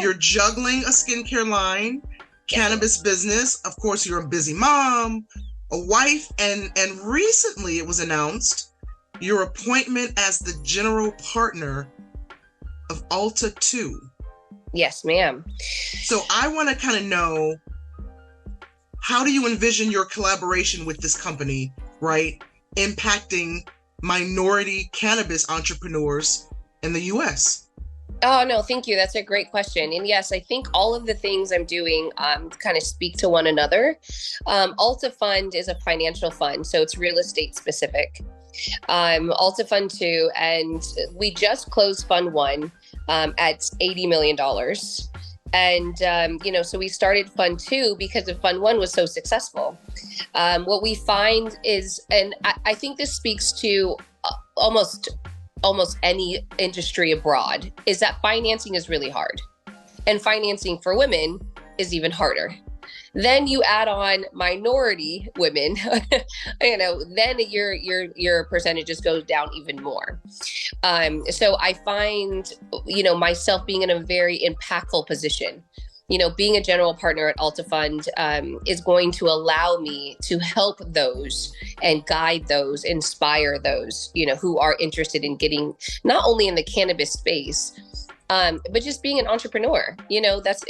You're juggling a skincare line, cannabis business. Of course, you're a busy mom, a wife, and recently it was announced your appointment as the general partner of Alta 2. Yes, ma'am. So I want to kind of know, how do you envision your collaboration with this company, right, impacting minority cannabis entrepreneurs in the U.S.? Oh, no, thank you. That's a great question. And yes, I think all of the things I'm doing kind of speak to one another. Alta Fund is a financial fund, so it's real estate specific. Alta Fund 2, and we just closed Fund 1 at $80 million. And, so we started Fund 2 because of Fund 1 was so successful. What we find is, and I think this speaks to almost any industry abroad, is that financing is really hard, and financing for women is even harder. Then you add on minority women, then your percentages goes down even more. So I find, myself being in a very impactful position. Being a general partner at Alta Fund is going to allow me to help those and guide those, inspire those, who are interested in getting not only in the cannabis space, but just being an entrepreneur. That's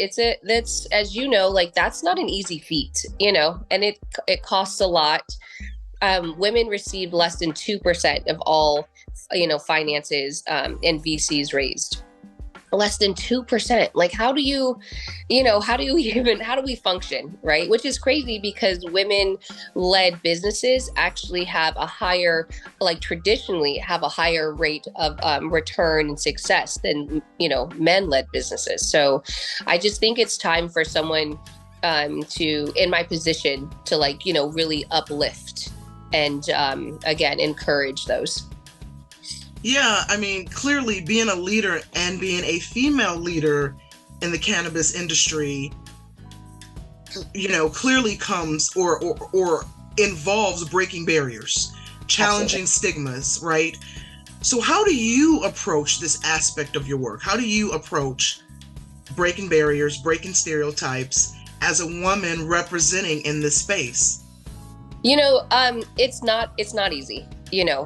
as like, that's not an easy feat, and it costs a lot. Women receive less than 2% of all, finances and VCs raised. Less than 2%. Like, how do we function, right? Which is crazy, because women-led businesses actually have a higher, traditionally have a higher rate of return and success than, men-led businesses. So I just think it's time for someone in my position to really uplift and again, encourage those. Yeah, I mean, clearly being a leader and being a female leader in the cannabis industry, clearly comes or involves breaking barriers, challenging Absolutely. stigmas, right? So how do you approach this aspect of your work? How do you approach breaking barriers, breaking stereotypes as a woman representing in this space? It's not easy.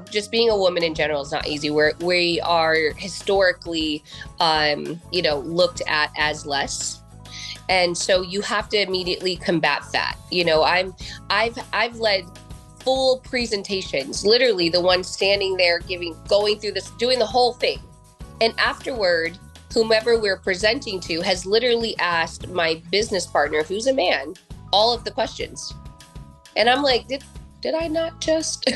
Just being a woman in general is not easy. We are historically, looked at as less. And so you have to immediately combat that. I've led full presentations, literally the one standing there going through this, doing the whole thing. And afterward, whomever we're presenting to has literally asked my business partner, who's a man, all of the questions. And I'm like, did I not just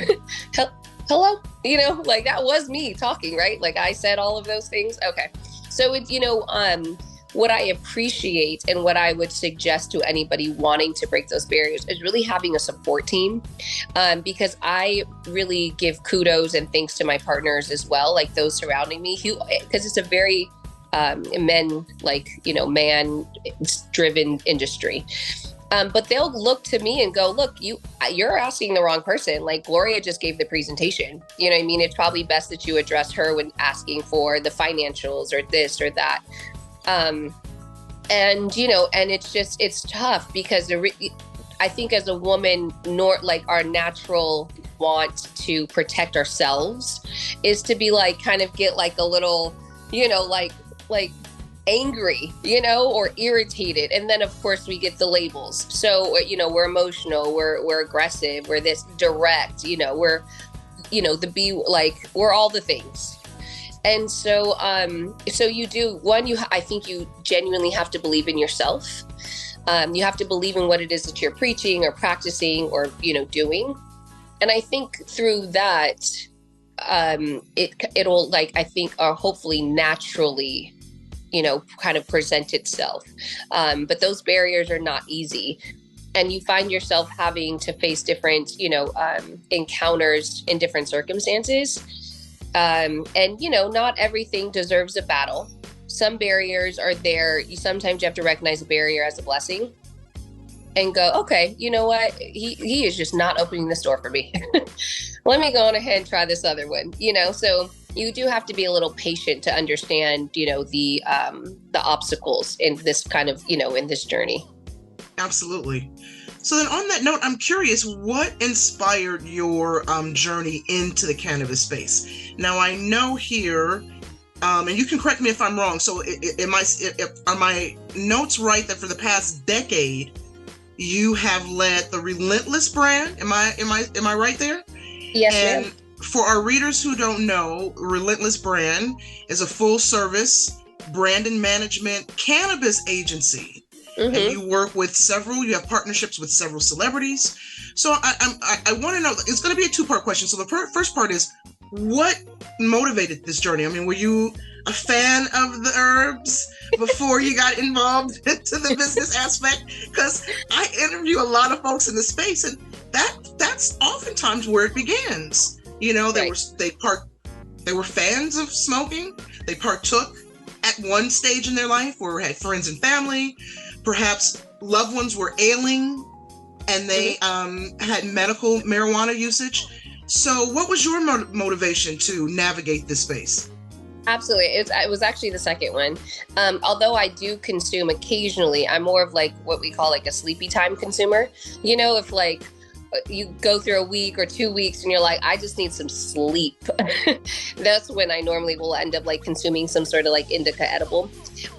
hello? That was me talking, right? Like, I said all of those things. Okay. So it's, what I appreciate and what I would suggest to anybody wanting to break those barriers is really having a support team. Because I really give kudos and thanks to my partners as well, like those surrounding me, because it's a very man driven industry. But they'll look to me and go, look, you're asking the wrong person. Like, Gloria just gave the presentation. You know what I mean? It's probably best that you address her when asking for the financials or this or that. And it's tough, because I think as a woman, our natural want to protect ourselves is to be kind of get a little, angry, or irritated. And then of course we get the labels. So, we're emotional, we're aggressive, we're this direct, we're, we're all the things. And so, I think you genuinely have to believe in yourself. You have to believe in what it is that you're preaching or practicing or, doing. And I think through that, it'll hopefully naturally, kind of present itself. But those barriers are not easy. And you find yourself having to face different, encounters in different circumstances. Not everything deserves a battle. Some barriers are there. Sometimes you have to recognize a barrier as a blessing and go, okay, you know what? He is just not opening this door for me. Let me go on ahead and try this other one, So you do have to be a little patient to understand, the obstacles in this kind of, in this journey. Absolutely. So then on that note, I'm curious, what inspired your journey into the cannabis space? Now, I know here, and you can correct me if I'm wrong. So are my notes right that for the past decade, you have led the Relentless brand? Am I right there? Yes, and ma'am. For our readers who don't know, Relentless brand is a full service brand and management cannabis agency. Mm-hmm. And you have partnerships with several celebrities. So I want to know, it's going to be a two-part question. So the first part is, what motivated this journey? I mean, were you a fan of the herbs before you got involved into the business aspect? Because I interview a lot of folks in the space, and that's oftentimes where it begins. They were fans of smoking. They partook at one stage in their life, or had friends and family. Perhaps loved ones were ailing, and they had medical marijuana usage. So what was your motivation to navigate this space? Absolutely. It was actually the second one. Although I do consume occasionally, I'm more of like what we call like a sleepy time consumer. If like you go through a week or 2 weeks and you're like, I just need some sleep. That's when I normally will end up like consuming some sort of like indica edible.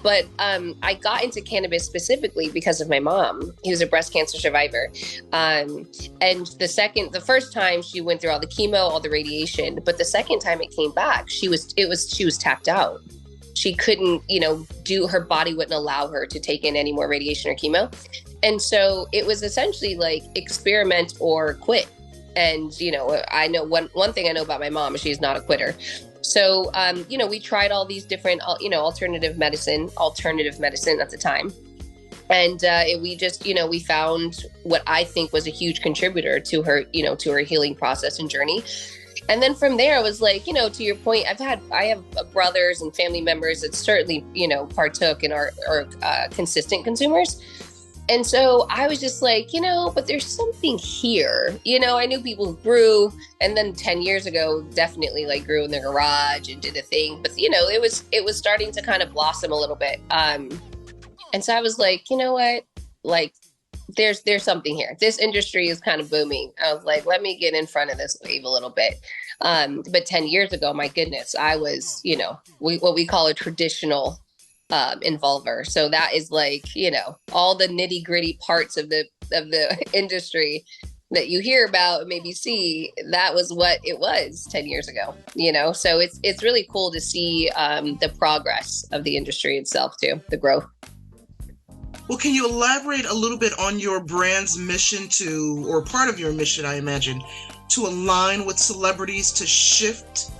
But I got into cannabis specifically because of my mom, who's a breast cancer survivor. And the first time she went through all the chemo, all the radiation, but the second time it came back, she was tapped out. She couldn't, her body wouldn't allow her to take in any more radiation or chemo. And so it was essentially like experiment or quit. And, I know one thing I know about my mom is she's not a quitter. So, we tried all these different, alternative medicine at the time. And we found what I think was a huge contributor to her healing process and journey. And then from there, I was like, to your point, I have brothers and family members that certainly, partook and are consistent consumers. And so I was just like, but there's something here. I knew people who grew, and then 10 years ago, definitely like grew in their garage and did a thing. But, it was starting to kind of blossom a little bit. And so I was like, you know what, like, there's something here. This industry is kind of booming. I was like, let me get in front of this wave a little bit. But 10 years ago, my goodness, I was, what we call a traditional involver. So that is like, all the nitty gritty parts of the industry that you hear about and maybe see. That was what it was 10 years ago, so it's really cool to see the progress of the industry itself too, the growth. Well, can you elaborate a little bit on your brand's mission or part of your mission, I imagine, to align with celebrities to shift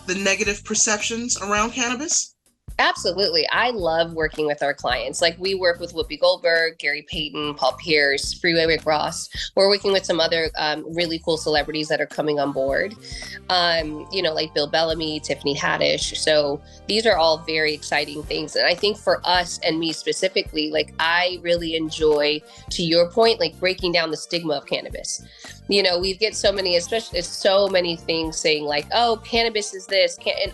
the negative perceptions around cannabis? Absolutely. I love working with our clients. Like we work with Whoopi Goldberg, Gary Payton, Paul Pierce, Freeway Rick Ross. We're working with some other really cool celebrities that are coming on board, like Bill Bellamy, Tiffany Haddish. So these are all very exciting things. And I think for us and me specifically, like I really enjoy, to your point, like breaking down the stigma of cannabis. We get so many things saying like, oh, cannabis is this, and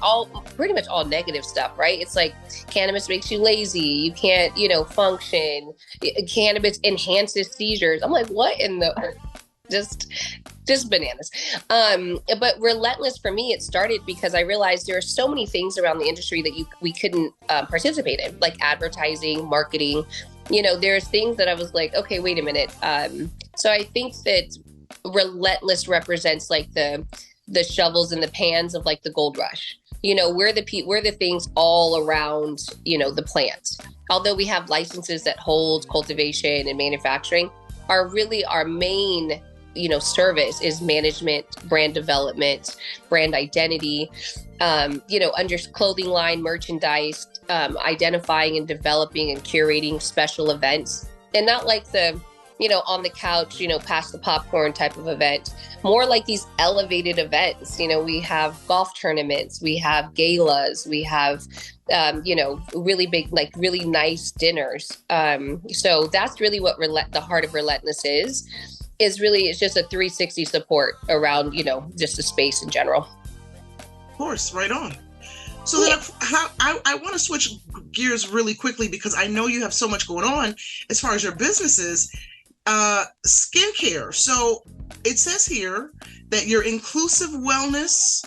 pretty much all negative stuff, right? It's like cannabis makes you lazy. You can't, function. Cannabis enhances seizures. I'm like, what in the, just bananas. But Relentless for me, it started because I realized there are so many things around the industry that we couldn't participate in, like advertising, marketing. There's things that I was like, okay, wait a minute. So I think that Relentless represents like the shovels and the pans of like the gold rush. We're the things all around, the plant. Although we have licenses that hold cultivation and manufacturing, our main, service is management, brand development, brand identity, under clothing line, merchandise, identifying and developing and curating special events, and not like the on the couch, pass the popcorn type of event, more like these elevated events. We have golf tournaments, we have galas, we have, really big, like really nice dinners. So that's really what the heart of Relentless is really, it's just a 360 support around, just the space in general. course, right on. So then I want to switch gears really quickly because I know you have so much going on as far as your businesses. Skincare. So it says here that your inclusive wellness,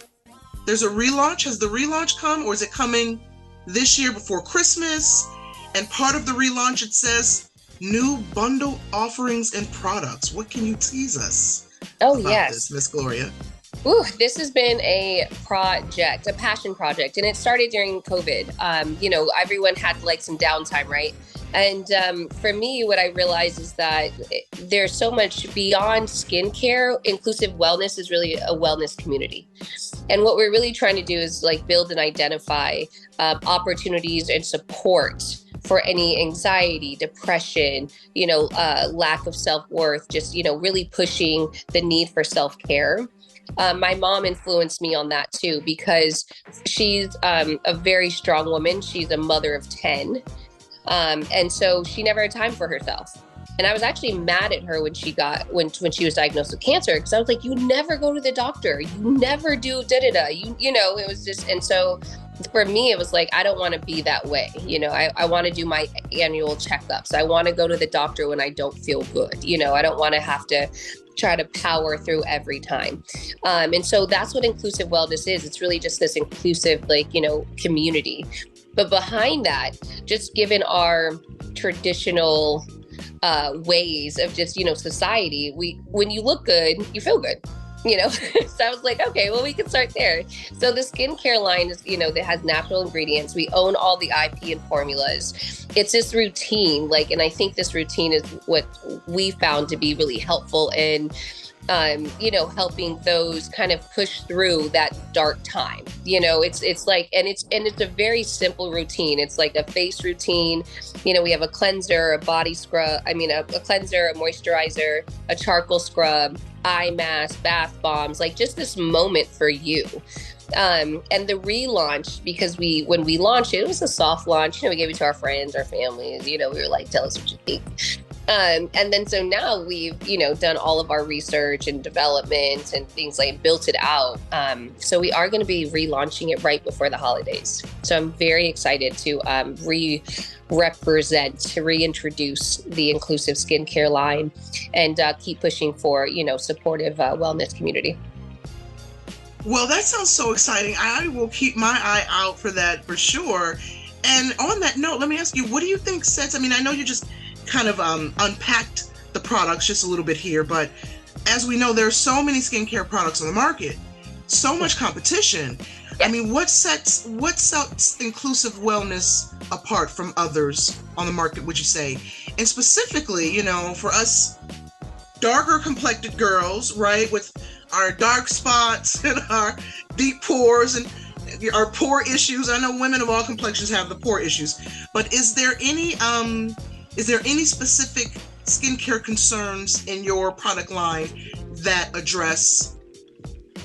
there's a relaunch. Has the relaunch come, or is it coming this year before Christmas? And part of the relaunch, it says new bundle offerings and products. What can you tease us about this, Miss Gloria? Ooh, this has been a project, a passion project, and it started during COVID. Everyone had like some downtime, right? And for me, what I realized is that there's so much beyond skincare. Inclusive wellness is really a wellness community. And what we're really trying to do is like build and identify opportunities and support for any anxiety, depression, lack of self-worth, just, really pushing the need for self-care. My mom influenced me on that too, because she's a very strong woman. She's a mother of 10. And so she never had time for herself. And I was actually mad at her when she was diagnosed with cancer, because I was like, you never go to the doctor. You never do da-da-da. It was just, and so for me, it was like, I don't want to be that way. I want to do my annual checkups. I want to go to the doctor when I don't feel good. I don't want to have to try to power through every time. And so that's what inclusive wellness is. It's really just this inclusive, community. But behind that, just given our traditional ways of just, society, when you look good, you feel good. So I was like, okay, well, we can start there. So the skincare line is, that has natural ingredients. We own all the IP and formulas. It's this routine, and I think this routine is what we found to be really helpful in, helping those kind of push through that dark time. It's like, and it's a very simple routine. It's like a face routine. We have a cleanser, a body scrub. a cleanser, a moisturizer, a charcoal scrub, eye mask, bath bombs, like just this moment for you. And the relaunch, because when we launched it, it was a soft launch. We gave it to our friends, our families, we were like, tell us what you think. And then so now we've, done all of our research and development and things like built it out. So we are going to be relaunching it right before the holidays. So I'm very excited to reintroduce the inclusive skincare line and keep pushing for, supportive wellness community. Well, that sounds so exciting. I will keep my eye out for that for sure. And on that note, let me ask you, what do you think sets, I know you just kind of unpacked the products just a little bit here, but as we know, there are so many skincare products on the market, so much competition. What sets inclusive wellness apart from others on the market, would you say? And specifically, for us darker complected girls, right, with our dark spots and our deep pores and our pore issues. I know women of all complexions have the pore issues, but is there any specific skincare concerns in your product line that address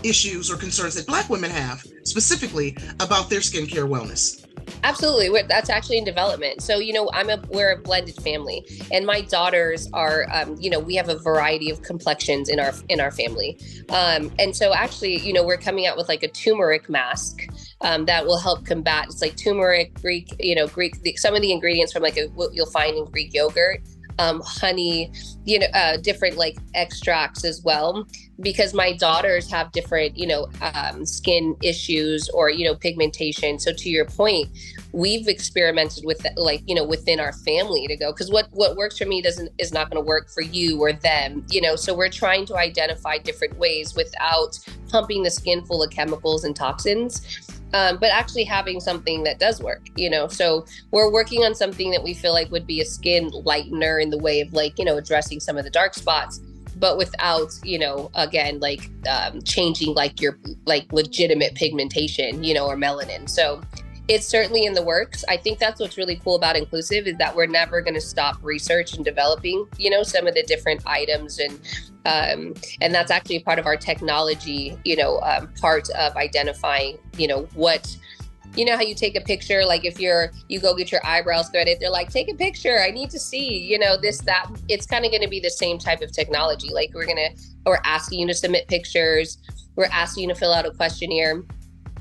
issues or concerns that Black women have specifically about their skincare wellness? Absolutely. That's actually in development. So, we're a blended family, and my daughters are, we have a variety of complexions in our family. And so actually, we're coming out with like a turmeric mask that will help combat. It's like turmeric, Greek, some of the ingredients from what you'll find in Greek yogurt, honey, different like extracts as well, because my daughters have different, skin issues or, pigmentation. So to your point, we've experimented with within our family to go, because what works for me is not going to work for you or them, so we're trying to identify different ways without pumping the skin full of chemicals and toxins. But actually having something that does work, so we're working on something that we feel like would be a skin lightener in the way of addressing some of the dark spots, but without, again, changing your legitimate pigmentation, or melanin. So it's certainly in the works. I think that's what's really cool about inclusive, is that we're never going to stop research and developing, some of the different items, and that's actually part of our technology, part of identifying, what, how you take a picture, like if you go get your eyebrows threaded, they're like, take a picture, I need to see, this, that. It's kind of going to be the same type of technology. We're asking you to submit pictures. We're asking you to fill out a questionnaire.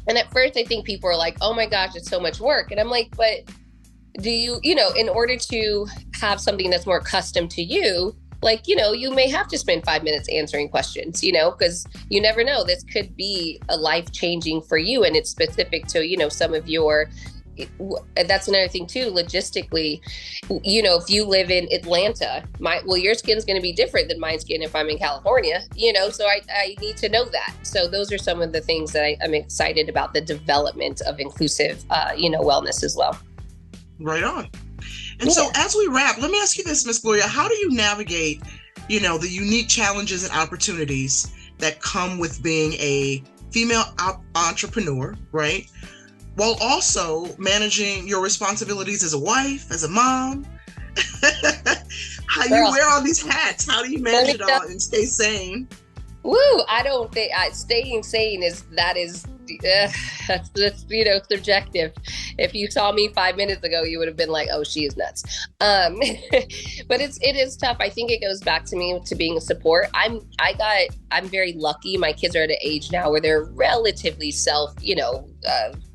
And at first I think people are like, oh my gosh, it's so much work. And I'm like, but do you, you know, in order to have something that's more custom to you, like, you know, you may have to spend 5 minutes answering questions, you know, because you never know, this could be a life changing for you. And it's specific to, you know, some of your, that's another thing too, logistically, you know, if you live in Atlanta, your skin's going to be different than my skin if I'm in California, you know, so I need to know that. So those are some of the things that I'm excited about, the development of inclusive, you know, wellness as well. Right on. And so as we wrap, let me ask you this, Miss Gloria, how do you navigate, you know, the unique challenges and opportunities that come with being a female entrepreneur, right? While also managing your responsibilities as a wife, as a mom. How do you wear all these hats? How do you manage it all and stay sane? Woo! I don't think staying sane that's you know, subjective. If you saw me 5 minutes ago, you would have been like, "Oh, she is nuts." But it is tough. I think it goes back to me to being a support. I'm very lucky. My kids are at an age now where they're relatively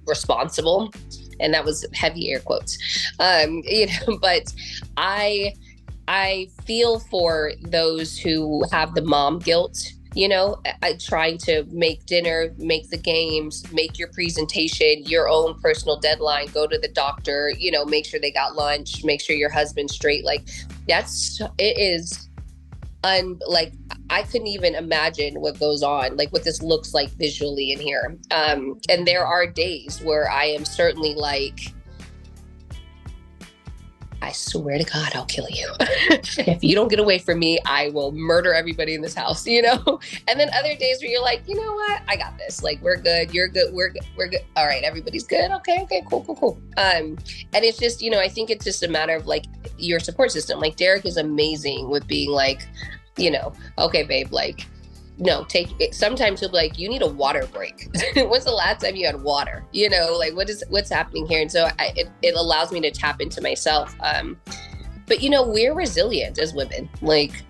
responsible, and that was heavy air quotes. You know, but I feel for those who have the mom guilt. You know, trying to make dinner, make the games, make your presentation, your own personal deadline, go to the doctor, you know, make sure they got lunch, make sure your husband's straight. Like I couldn't even imagine what goes on, like what this looks like visually in here. And there are days where I am certainly like, I swear to God, I'll kill you. If you don't get away from me, I will murder everybody in this house, you know? And then other days where you're like, you know what? I got this. Like, we're good. You're good. We're good. We're good. All right. Everybody's good. Okay. Cool. And it's just, you know, I think it's just a matter of like your support system. Like Derek is amazing with being like, you know, okay, babe, like, no, take it. Sometimes he'll be like, you need a water break. When's the last time you had water? You know, like what's happening here? And so it allows me to tap into myself. But you know, we're resilient as women. Like,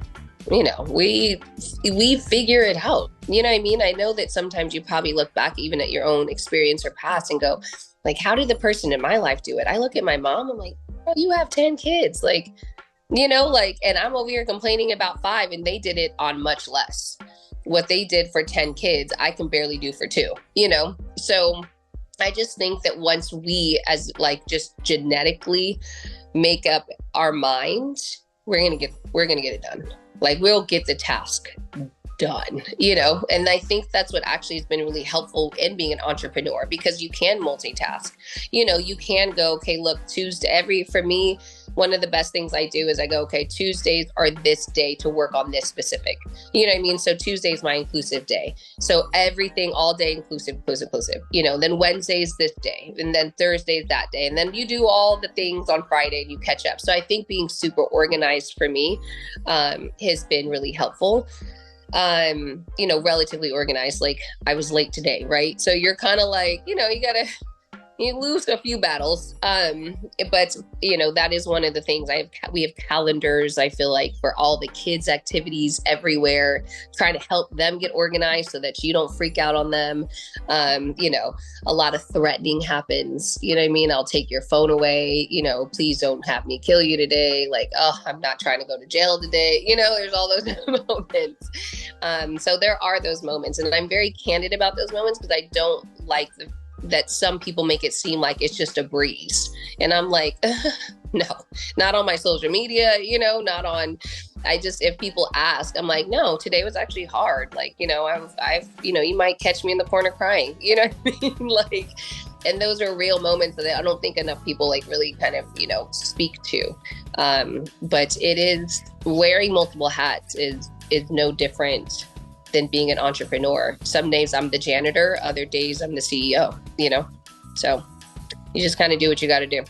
you know, we figure it out. You know what I mean? I know that sometimes you probably look back even at your own experience or past and go, like, how did the person in my life do it? I look at my mom, I'm like, oh, you have 10 kids. Like, you know, like, and I'm over here complaining about 5 and they did it on much less. What they did for 10 kids, I can barely do for 2, you know? So I just think that once we as like just genetically make up our mind, we're going to get it done. Like we'll get the task done, you know? And I think that's what actually has been really helpful in being an entrepreneur, because you can multitask. You know, you can go, okay, look, for me, one of the best things I do is I go, okay, Tuesdays are this day to work on this specific, you know what I mean? So Tuesday is my inclusive day. So everything all day inclusive, you know, then Wednesday is this day, and then Thursday is that day. And then you do all the things on Friday and you catch up. So I think being super organized for me has been really helpful. You know, relatively organized. Like I was late today, right? So you're kind of like, you know, you lose a few battles. But you know, that is one of the things we have calendars, I feel like, for all the kids' activities everywhere, trying to help them get organized so that you don't freak out on them. You know, a lot of threatening happens, you know what I mean? I'll take your phone away, you know, please don't have me kill you today. Like, oh, I'm not trying to go to jail today. You know, there's all those moments. So there are those moments, and I'm very candid about those moments because I don't like that some people make it seem like it's just a breeze. And I'm like, no, not on my social media, you know, if people ask, I'm like, no, today was actually hard. Like, you know, I've, you know, you might catch me in the corner crying, you know what I mean? Like, and those are real moments that I don't think enough people like really kind of, you know, speak to. But it is, wearing multiple hats is no different than being an entrepreneur. Some days I'm the janitor, other days I'm the CEO, you know? So you just kind of do what you got to do.